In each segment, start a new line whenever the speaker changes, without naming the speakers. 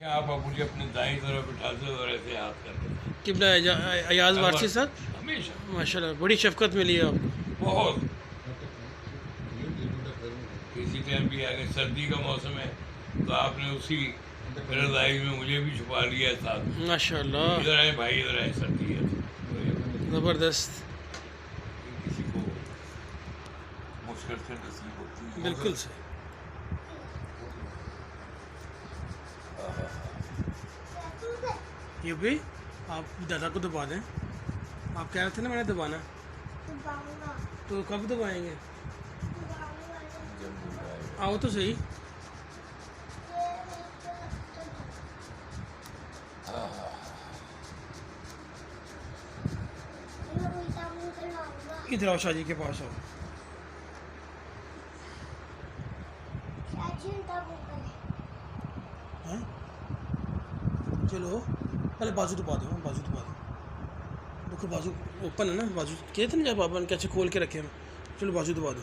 آپ مجھے اپنے دائیں طرف بٹھاتے اور ایسے ہاتھ کرتے
قبلہ ایاز وارسی صاحب
ہمیشہ
ماشاء اللہ بڑی شفقت ملی ہے آپ کو.
بہت. کسی ٹائم بھی آگے سردی کا موسم ہے تو آپ نے اسی رضائی میں مجھے بھی چھپا لیا تھا.
ماشاء اللہ
ادھر آئے بھائی ادھر آئے, سردی ہے
زبردست.
کسی کو مشکل سے نصیب ہوتی ہے.
بالکل صحیح. یہ بھی آپ دادا کو دبا دیں. آپ کہہ رہے تھے نا میں نے دبانا, تو کب دبائیں گے؟ آؤ تو صحیح. ادھر آؤ, شاہ جی کے پاس آؤ. ہاں؟ چلو پہلے بازو دبا دو, بازو دبا دو. دیکھو بازو اوپن ہے نا, بازو کہتے تھے نا جب آپ نے کیسے کھول کے رکھے ہیں. چلو بازو دبا دو.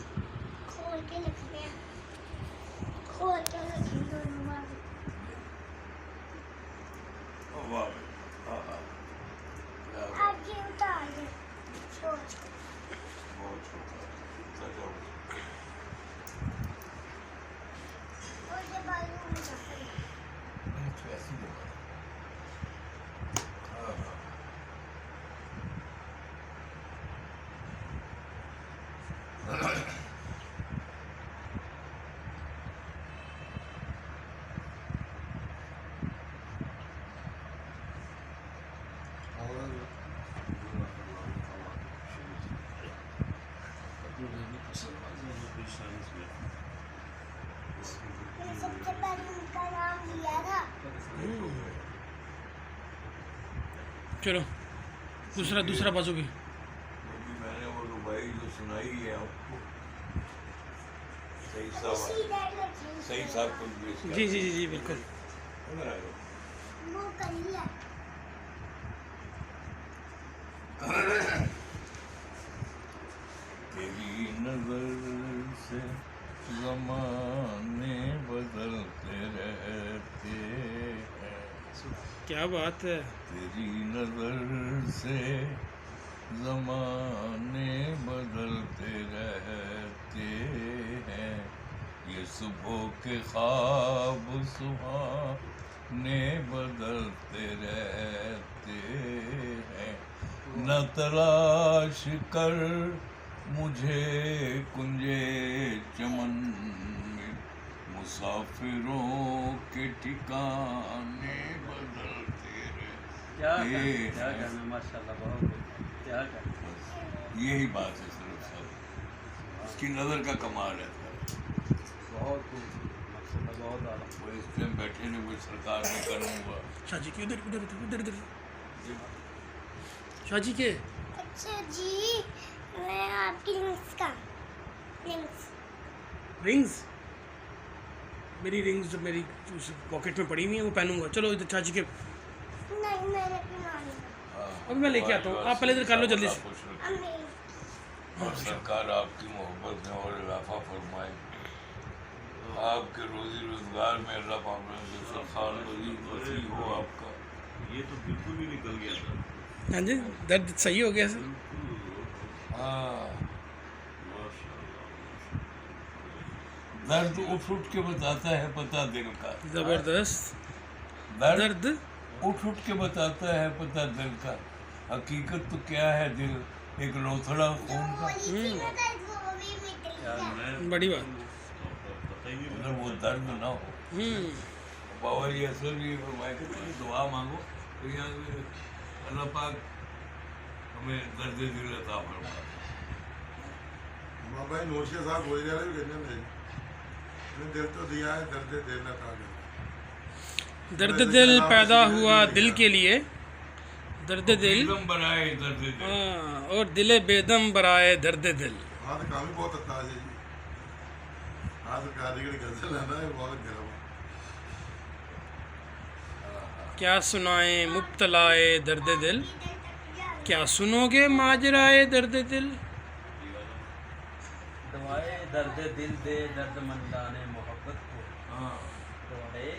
چلو دوسرا بازو بھی.
میں نے وہ ربائی جو سنائی ہے آپ کو صحیح صاحب کو
جی جی جی جی بالکل.
تیری نظر سے زمانے بدلتے رہتے ہیں.
کیا بات ہے.
تیری نظر سے زمانے بدلتے رہتے ہیں. یہ صبح کے خواب سہانے بدلتے رہتے ہیں. نہ تلاش کر مجھے کنجے چمن میں, مسافروں کے ٹھکانے بدلتے رہتے ہیں. یہی بات ہے صرف سر, اس کی نظر کا کمال ہے سر. وہ اس ٹائم بیٹھے نے, وہ سرکار میں کروں گا.
شاہ جی کے ادھر شاہ جی کے.
اچھا جی, میں آپ کی
رنگز, میری رنگز جو میری پاکٹ میں پڑی ہوئی ہیں وہ پہنوں گا. چلو ادھر شاہ جی کے.
نہیں, میں نے پہنانی.
ابھی میں لے کے آتا ہوں, آپ پہلے ادھر کر لو جلدی سے.
اور سرکار آپ کی محبت میں اور اضافہ فرمائے. آپ کے روزی روزگار میں اللہ پاک نے سرخار مزید وسیع ہو آپ کا. یہ تو بالکل ہی نکل گیا تھا.
ہاں جی, درد صحیح ہو گیا سر.
درد اٹھ کے بتاتا ہے پتہ دل کا.
زبردست.
درد اٹھ کے بتاتا ہے پتہ دل کا. حقیقت تو کیا ہے دل, ایک لوتھڑا خون کا.
بڑی بات.
اگر وہ درد نہ ہو, بابا جی اصل بھی فرمایا کہ دعا مانگو تو یہاں اللہ پاک ہمیں درد دل عطا فرمائے.
بابا جی نوشیا صاحب بول رہے ہیں کہ دل تو دیا ہے, درد دل عطا کر.
درد دل پیدا ہوا دل کے لیے, درد دل
برائے درد دل,
اور دل بیدم برائے درد دل.
ہاں تو کام ہی بہت اچھا ہے جی. ہاں سرکار کی غزل ہے نا, یہ بہت گرم.
کیا سنائیں مبتلائے درد دل, کیا سنو گے ماجرائے درد دل.
دوائے درد دل دے درد مندان محبت کو, دوائے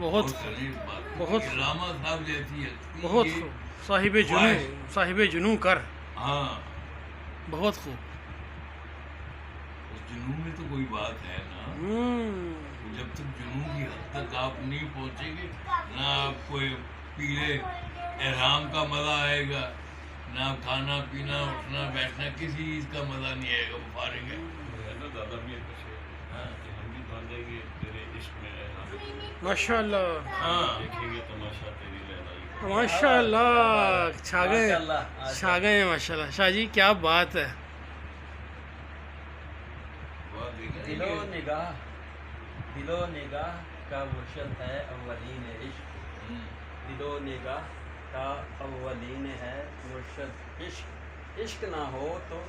بہت
خلیل بات
بہت
علامہ صاحب جیسی ہے
بہت
یہ-
خوب صاحب جنوں صاحب جنوں کر
ہاں
بہت خوب
اس جنون میں تو کوئی بات ہے نا. جب تک جنون کی حد تک آپ نہیں پہنچیں گے نہ آپ کو پیلے احرام کا مزہ آئے گا، نہ کھانا پینا اٹھنا بیٹھنا کسی چیز کا مزہ نہیں آئے گا. وہ فارغ ہے.
دادا بھی ایک ہے کہ ہم بھی باندھیں گے تیرے عشق میں
ماشاء اللہ
ہاں
دیکھیں گے تماشا تیری لہرائی کا.
ماشاء اللہ چھا گئے
ماشاءاللہ،
چھا گئے ہیں ماشاء اللہ. شاہ جی کیا بات ہے.
وہ دیکھیں
دل و نگاہ کا مرشد ہے اولین عشق. دل و نگاہ کا اولین ہے مرشد عشق. عشق نہ ہو تو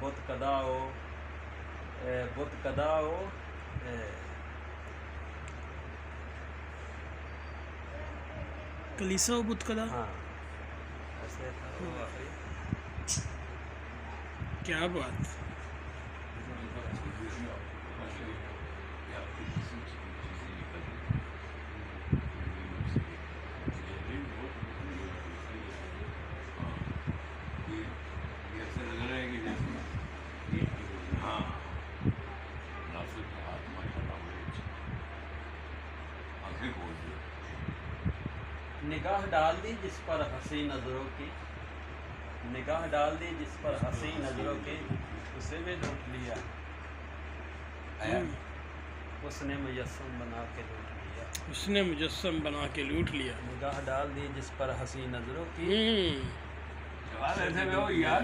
بت کدا ہو
کلیسا و بت کدا.
ہاں ایسے تھا وہ آخری.
کیا بات.
ایسا لگ رہا ہے کہ جیسے ہاں ناصر کا ہاتھ ماشاءاللہ بڑے اچھے. آنکھیں کھول دیا.
نگاہ ڈال دی جس پر ہنسی نظروں کی، نگاہ ڈال دی جس پر ہنسی نظروں کی، اسے بھی لوٹ لیا. اس نے مجسم بنا کے لوٹ لیا.
اس نے مجسم بنا کے لوٹ لیا.
نگاہ ڈال دی جس پر ہنسی نظروں کی.
سوال ایسے میں ہو یار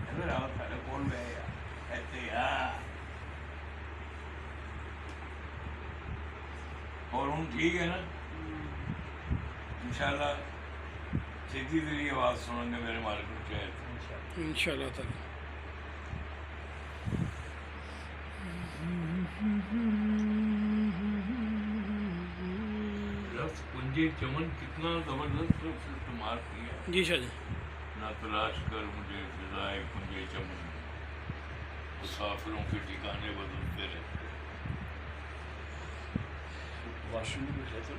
اگر آپ پہلے کون میں یار ایسے یار اور ہم ٹھیک ہے نا انشاءاللہ سیدھی دلی آواز سنیں گے میرے مالک شہر.
انشاءاللہ تعالی.
لفظ کنجے چمن کتنا زبردست لفظ استعمال کیا.
جی شاہ جی.
نہ تلاش کر مجھے فضائے کنجے چمن، مسافروں کے ٹھکانے بدلتے رہتے.
واش روم میں ہے تو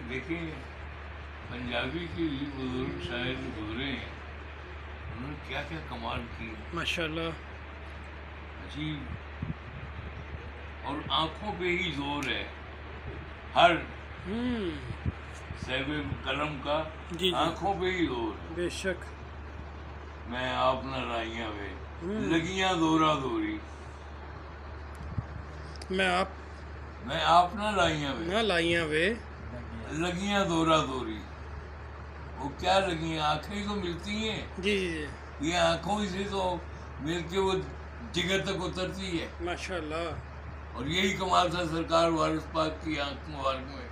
دیکھیں پنجابی کے لیے بزرگ شاعر گزرے ہیں، انہوں نے کیا کیا کمال کی.
ماشاء اللہ.
عجیب. اور آنکھوں پہ ہی زور ہے ہر صاحب قلم کا.
جی جی
آنکھوں پہ ہی زور ہے.
بے شک.
میں آپ نہ لائیاں وے لگیاں دورا دوری.
میں آپ
نہ لائیاں وے
نہ لائیاں وے
لگیاں دورا دوری. وہ کیا لگیاں آنکھیں ہی تو ملتی ہیں.
جی جی جی
یہ آنکھوں ہی سے تو مل کے وہ جگر تک اترتی ہے.
ماشاء اللہ.
اور یہی کمال تھا سرکار وارث پاک کی آنکھ مبارک میں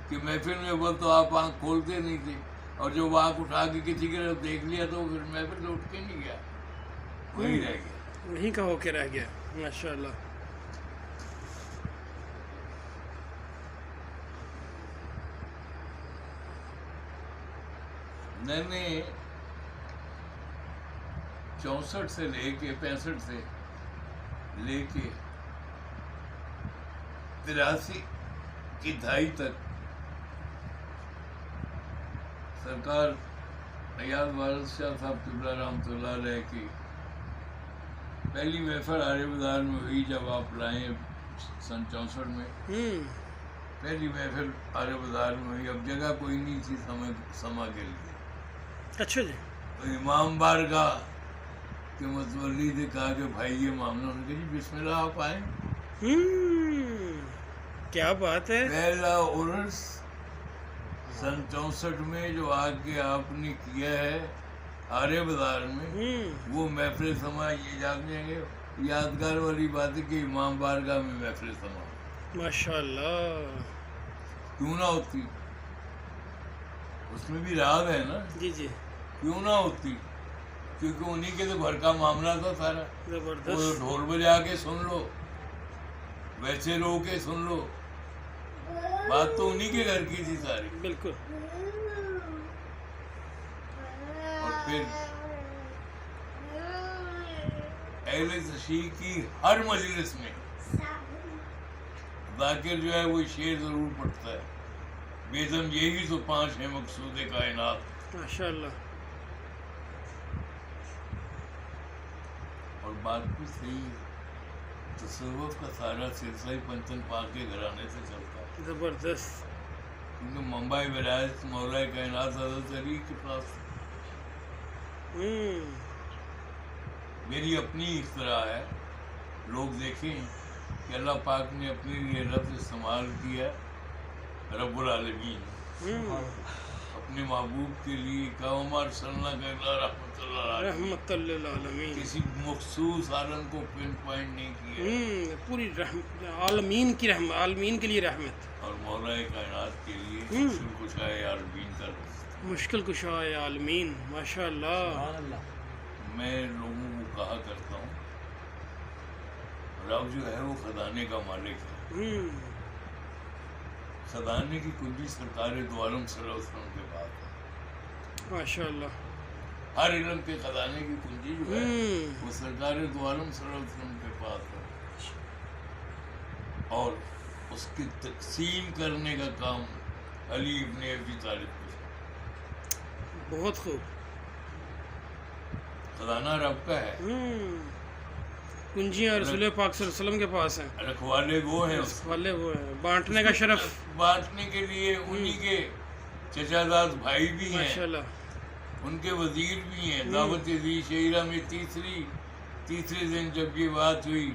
کہ محفل میں وہ تو آپ آنکھ کھولتے نہیں تھے، اور جب آنکھ اٹھا کے کسی کی طرف دیکھ لیا تو پھر محفل سے اٹھ کے نہیں گیا، وہی رہ گیا.
وہیں کا ہو کے رہ گیا. ماشاء اللہ.
میں نے 64 سے لے کے 65 سے لے کے 83 کی دہائی تک سرکار ایاز وارث شاہ صاحب قبلہ رحمۃ اللہ علیہ کی پہلی محفل آرے بازار میں ہوئی جب آپ لائے سن 64 میں. پہلی محفل آرے بازار میں ہوئی. اب جگہ کوئی نہیں تھی سما کے لیے.
اچھا جی.
تو امام بارگاہ کے متولی نے کہا کہ بھائی یہ معاملہ، انہوں نے کہا جی بسم اللہ آپ آئیں.
کیا بات ہے.
پہلا عرس سن 64 میں جو آگے آپ نے کیا ہے آرے بازار میں، وہ محفل سما. یہ جانتے ہیں کہ یادگار والی بات ہے کہ امام بارگاہ میں محفل سما.
ماشاء اللہ.
کیوں نہ ہوتی، اس میں بھی راز ہے نا.
جی جی
کیوں نہ ہوتی، کیونکہ انہی کے تو گھر کا معاملہ تھا سارا. وہ
زبردست.
ڈھول بجا کے سن لو، ویسے رو کے سن لو، بات تو انہی کے گھر کی تھی ساری.
بالکل.
اور پھر اہل تشیع کی ہر مجلس میں ذاکر جو ہے وہ شعر ضرور پڑھتا ہے. بیدم یہی تو 5 ہے مقصود کائنات.
ماشاء اللہ.
اور بات بھی صحیح ہے. تصوف کا سارا سلسلہ پنچن پاک کے گھرانے سے چلتا ہے.
زبردست.
کیونکہ ممبئی ولایت مولا کائنات حضرت علی کے پاس میری اپنی اختراع ہے. لوگ دیکھیں کہ اللہ پاک نے اپنے لیے لفظ استعمال کیا رب العالمین. اپنے محبوب کے لیے کہا صلی
رحمت للعالمین.
کسی مخصوص عالم کو پن پوائنٹ نہیں کیا.
پوری عالمین کی رحمت، عالمین کے لیے رحمت.
اور مولا کائنات کے لیے مشکل کشائے عالمین کا لفظ.
مشکل کشائے عالمین. ماشاء اللہ.
میں لوگوں کو کہا کرتا ہوں رب جو ہے وہ خزانے کا مالک ہے. خزانے کی کنجی سرکار دو عالم صلی اللہ علیہ وسلم کے پاس ہے.
ماشاء اللہ.
ہر علم کے خزانے کی کنجی جو ہے وہ سرکار دو عالم صلی اللہ علیہ وسلم کے پاس ہے. اور اس کی تقسیم کرنے کا کام علی ابن ابی طالب کو.
بہت خوب.
خزانہ رب کا ہے.
کنجیاں رسول پاک صلی اللہ علیہ وسلم کے پاس ہیں.
رکھوالے وہ ہیں.
والے وہ ہیں. بانٹنے کا شرف
بانٹنے کے لیے انہی کے چچا زاد بھائی بھی ہیں.
ماشاء اللہ.
ان کے وزیر بھی ہیں. دعوت ذی شعیرہ میں تیسرے دن جب یہ بات ہوئی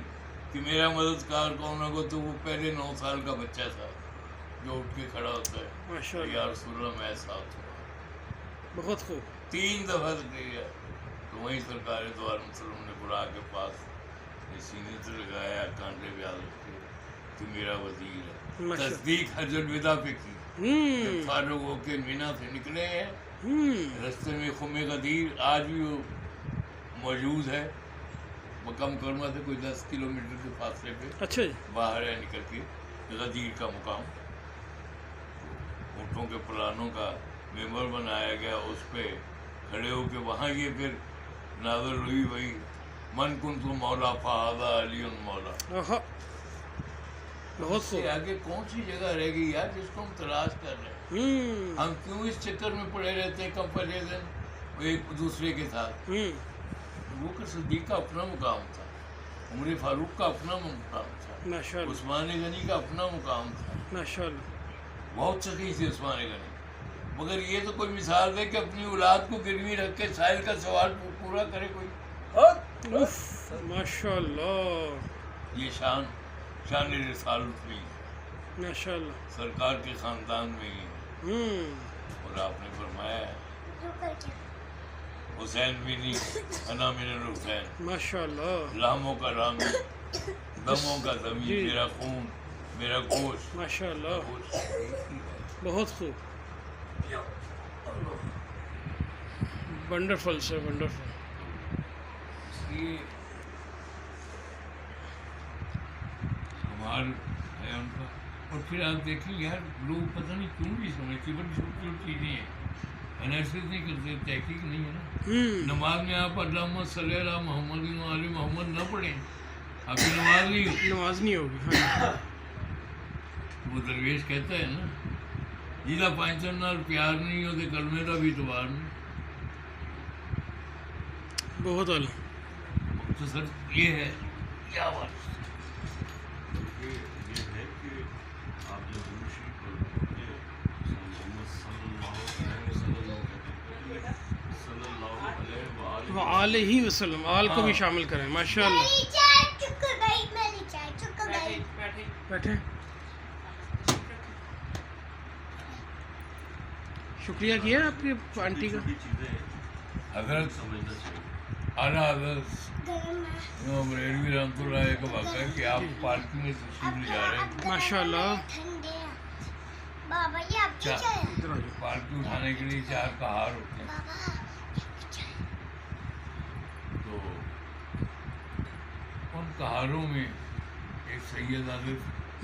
کہ میرا مددگار کون ہوگا تو وہ پہلے 9 سال کا بچہ تھا جو اٹھ کے کھڑا ہوتا ہے.
ماشاء اللہ.
یا رسول اللہ میں ساتھ ہوں.
بہت خوب.
3 دفعہ کیا تو وہیں سرکار دو عالم صلی اللہ علیہ وسلم نے برا کے پاس سینے سے لگایا کانٹے پہ رکھ کے کہ میرا وزیر ہے. تصدیق حج الوداع پہ کی. فارغ ہو کے مینا سے نکلے ہیں. رستے میں خم غدیر آج بھی وہ موجود ہے. مقام کرما سے کوئی 10 کلومیٹر کے فاصلے پہ.
اچھا.
باہر ہے نکل کے غدیر کا مقام. اونٹوں کے پلانوں کا ممبر بنایا گیا. اس پہ کھڑے ہو کے وہاں یہ پھر نازل ہوئی وہی من کن تو مولا فہذا علی مولا.
بہت
اس سے آگے کون سی جگہ رہ گئی یار جس کو ہم تلاش کر رہے ہیں. ہم کیوں اس چکر میں پڑے رہتے ہیں کمپیریزن ایک دوسرے کے ساتھ. وہ کہ صدیق کا اپنا مقام تھا. عمر فاروق کا اپنا مقام تھا.
ماشاء اللہ.
عثمان غنی کا اپنا مقام تھا.
ماشاء اللہ.
بہت سخی تھی عثمان غنی. مگر یہ تو کوئی مثال دے کہ اپنی اولاد کو گروی رکھ کے سائل کا سوال پورا کرے کوئی.
ماشاء اللہ.
یہ شان رسالت میں ہے.
ماشاء اللہ.
سرکار کے خاندان میں ہی ہے. اور آپ نے فرمایا ہے حسین بھی نہیں انا من الحسین.
ماشاء اللہ.
لاموں کا رامی دموں کا دمی. میرا خون میرا گوشت.
ماشاء اللہ. بہت خوب. ونڈرفل سر ونڈرفل.
یہ کمال ہے ان کا. اور پھر آپ دیکھیں یار لوگ پتہ نہیں کیوں بھی سمجھتے بڑی چھوٹی چھوٹی چیزیں ہیں. انالیسس نہیں کرتے. تحقیق نہیں ہے نا. نماز میں آپ اللہم صلی علی محمد و آل محمد نہ پڑھیں آپ کی نماز نہیں ہوگی. وہ درویش کہتا ہے نا جیلا پانچن نال پیار نہیں ہوتے کلمے کا بھی اعتبار نہیں.
بہت اعلیٰ.
تو سر یہ ہے کیا بات.
یہ ہے کہ آپ جب روشی پر پڑھتے محمد صلی اللہ
علیہ وسلم آل کو بھی شامل کریں. ماشاء اللہ.
میری چائے چک گئی. میری چائے چک گئی.
بیٹھے. شکریہ کیا آپ کی آنٹی کا.
چیزیں
حضرت
سمجھنا چاہیے.
اعلیٰ حضرت امام بریلوی رحمۃ اللہ علیہ کا واقعہ ہے کہ آپ پارکنگ میں تشریف لے جا رہے ہیں.
ماشاء اللہ.
ٹھنڈے بابا یہ آپ کی چائے.
ادھر آ جاؤ.
پالکی اٹھانے کے لیے 4 کہار ہوتے ہیں.
بابا
تو ان کہاروں میں ایک سید حضرت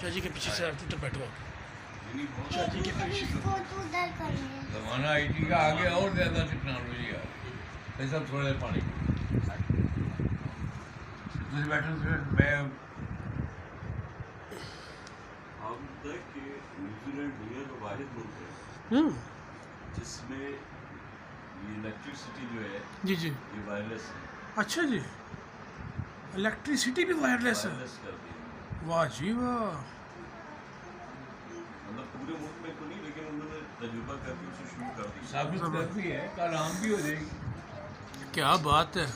شاہ جی کے پیچھے سے آپ ادھر بیٹھو شاہ جی کے پیچھے
فوٹو ادھر کرنی ہے.
زمانہ آئی ٹی کا آگے اور زیادہ ٹیکنالوجی آ گئی. یہ سب تھوڑے پانی تھی بیٹھے میں
آپ تک کہ نیوزی لینڈ دنیا کا واحد ملک ہے جس میں یہ الیکٹرسٹی جو ہے
جی جی
یہ وائرلیس ہے.
اچھا جی الیکٹریسٹی بھی وائرلیس ہے
وائرلیس کر دی ہے.
واہ جی واہ
مطلب پورے ملک میں تو نہیں لیکن انہوں نے تجربہ کر کے اسے شروع کر دی.
ثابت کرتی ہے کل عام بھی ہو جائے گی.
کیا بات ہے.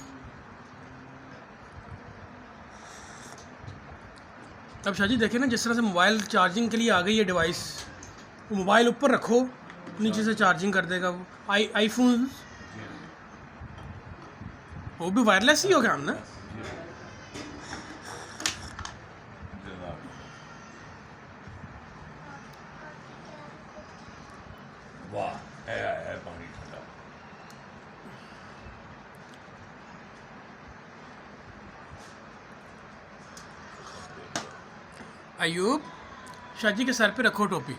اب شاہ جی دیکھیں نا جس طرح سے موبائل چارجنگ کے لیے آ گئی ہے ڈیوائس وہ موبائل اوپر رکھو نیچے سے چارجنگ کر دے گا وہ آئی فون وہ بھی وائرلیس ہی ہو گیا ہم نا.
واہ ہے پانی ٹھنڈا.
ایوب شاہ جی کے سر پہ رکھو ٹوپی.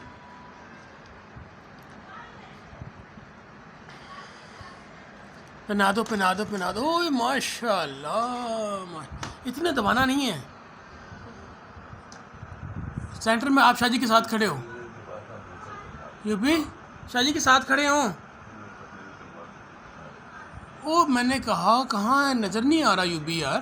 پہنا دو پہنا دو پہنا دو. اوہ ماشاء اللہ اتنے دبانا نہیں ہے. سینٹر میں آپ شاہ جی کے ساتھ کھڑے ہو یو بھی شاہ جی کے ساتھ کھڑے ہوں. او میں نے کہا کہاں ہے نظر نہیں آ رہا یو بھی یار.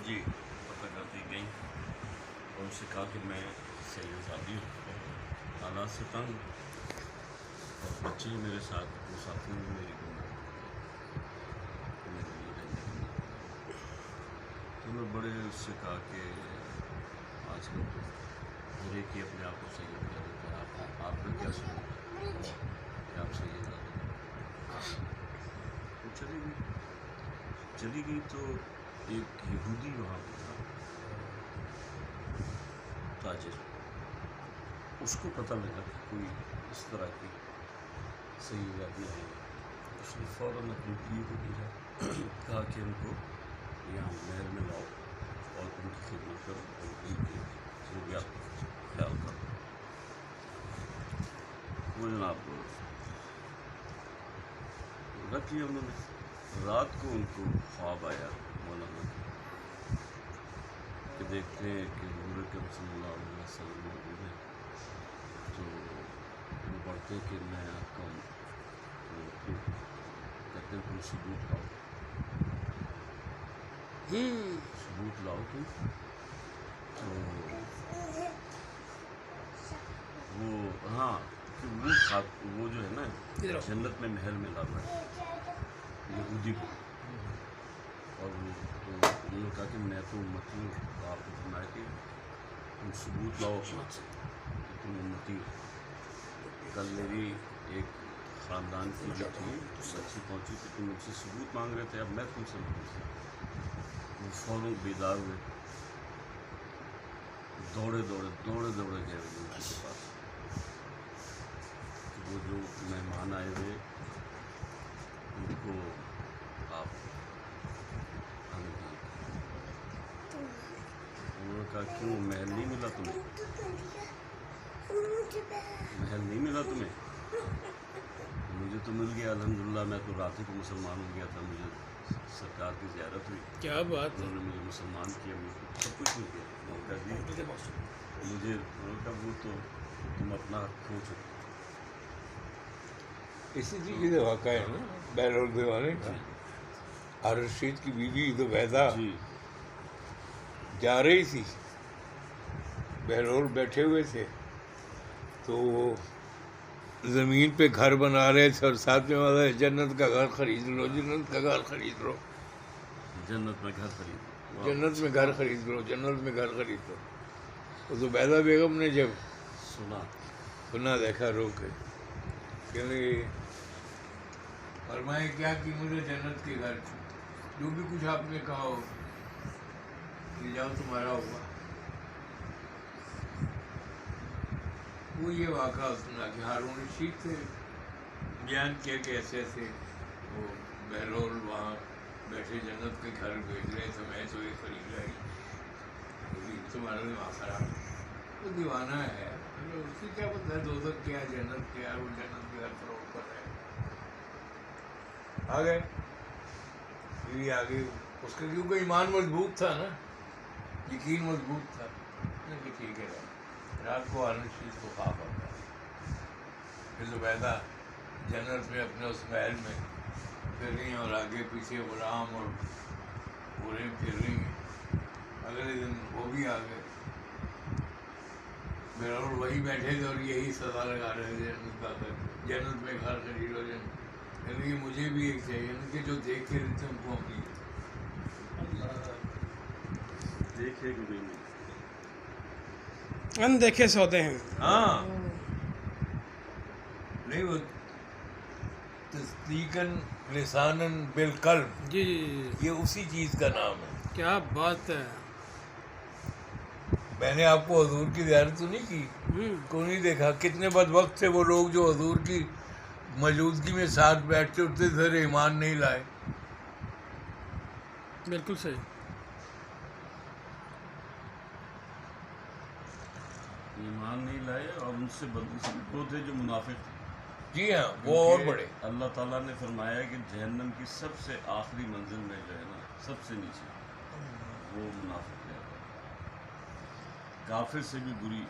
جی پتہ کرتی گئی اور ان سے کہا کہ میں سید زادی ہوں حالات سے تنگ اور بچے میرے ساتھ وہ ساتھی میں میری تو میں بڑے اس سے کہا کہ آج کل تو ہر ایک ہی اپنے آپ کو سید کر دیتا ہے. آپ کا کیا سنو کہ آپ سید زادی وہ چلی گئی تو ایک یہودی وہاں پہ تھا تاجر. اس کو پتہ لگا کہ کوئی اس طرح کی صحیح زادی آئی. اس نے فوراً اپنی بیوی کو بھیجا کہا کہ ان کو یہاں محل میں لاؤ اور ان کی خدمت کرو اور ان کی ضروریات کا خیال کرو. وہ جناب رکھ لیا انہوں نے. رات کو ان کو خواب آیا مولانا کہ دیکھتے ہیں کہ حضور اکرم صلی اللہ علیہ وسلم موجود ہے تو وہ پڑھتے کہ میں آپ کا کہتے ہیں تم ثبوت لاؤ ثبوت لاؤ تم. تو وہ ہاں کہ وہ جو ہے نا جنت میں محل میں لانا ہے یہودی کو. اور انہوں نے کہا کہ میں تو امتی ہوں. تو آپ نے فرمایا کہ تم ثبوت لاؤ اپنا کہ تم امتی ہو. کل میری ایک خاندان کی جو تھی سچی پہنچی کہ تم مجھ سے ثبوت مانگ رہے تھے اب میں تم سے مانگتا. وہ فوراً بیدار ہوئے دوڑے گئے ان کے پاس. وہ جو مہمان آئے ہوئے ان کو آپ ہمیں انہوں نے کہا کیوں محل نہیں ملا تمہیں محل نہیں ملا تمہیں. مجھے تو مل گیا الحمدللہ. میں تو رات ہی کو مسلمان ہو گیا تھا. مجھے سرکار کی زیارت ہوئی.
کیا بات ہے.
انہوں نے مجھے مسلمان کیا. مجھے سب کچھ مل گیا. موقع دی مجھے. انہوں نے کہا وہ تو تم اپنا حق کھو چکے.
اسی طریقے سے واقعہ ہے نا بہلول دیوانے کا. ہر رشید کی بیوی زبیدہ
جی
جا رہی تھی. بہلول بیٹھے ہوئے تھے تو وہ زمین پہ گھر بنا رہے تھے اور ساتھ میں والا جنت کا گھر خرید لو جنت کا گھر خرید لو
جنت میں گھر خرید.
جنت میں گھر خرید لو جنت میں گھر خرید لو. تو زبیدہ بیگم نے جب
سنا
سنا دیکھا رو کے کہ فرمائے کیا کہ مجھے جنت کے گھر کی جو بھی کچھ آپ نے کہا ہو کہ جاؤ تمہارا ہوگا. وہ یہ واقعہ سنا کہ ہارون رشید سے بیان کیا کہ ایسے ایسے وہ بہلول وہاں بیٹھے جنت کے گھر بھیج رہے تھے, میں تو یہ خرید لائی تمہارا دماغ خراب. وہ دیوانہ ہے, اس سے کیا پتہ ہے دوزخ کیا جنت کیا, وہ جنت کے گھر فروغ پر ہے. آگے یہ آگے اس کا کیونکہ ایمان مضبوط تھا نا, یقین مضبوط تھا کہ ٹھیک ہے. رات کو ہارون رشید کو خواب آتا ہے, پھر زبیدہ جنت میں اپنے اس محل میں پھر رہی ہیں اور آگے پیچھے غلام اور بورے پھر رہی ہیں. اگلے دن وہ بھی آ گئے, میرا اور وہی بیٹھے تھے اور یہی سزا لگا رہے تھے جنت میں گھر خرید ہو جائے. یعنی کہ مجھے بھی ایک چاہیے کہ جو دیکھ کے رہتے ان کو ہم بھی
دیکھے کہ نہیں
اندیکھے سوتے ہیں.
ہاں نہیں وہ تصدیقاً لساناً بالقلب,
جی جی جی,
یہ اسی چیز کا نام ہے.
کیا بات ہے.
میں نے آپ کو حضور کی زیارت تو نہیں کی, کو نہیں دیکھا. کتنے بدبخت تھے وہ لوگ جو حضور کی موجودگی میں ساتھ بیٹھتے اٹھتے تھے, ایمان نہیں لائے.
بالکل صحیح.
ایمان نہیں لائے, اور ان سے وہ تھے جو منافق تھے.
جی ہاں, وہ اور بڑے.
اللہ تعالیٰ نے فرمایا کہ جہنم کی سب سے آخری منزل میں جو ہے نا, سب سے نیچے وہ منافق ہے. کافر سے بھی بری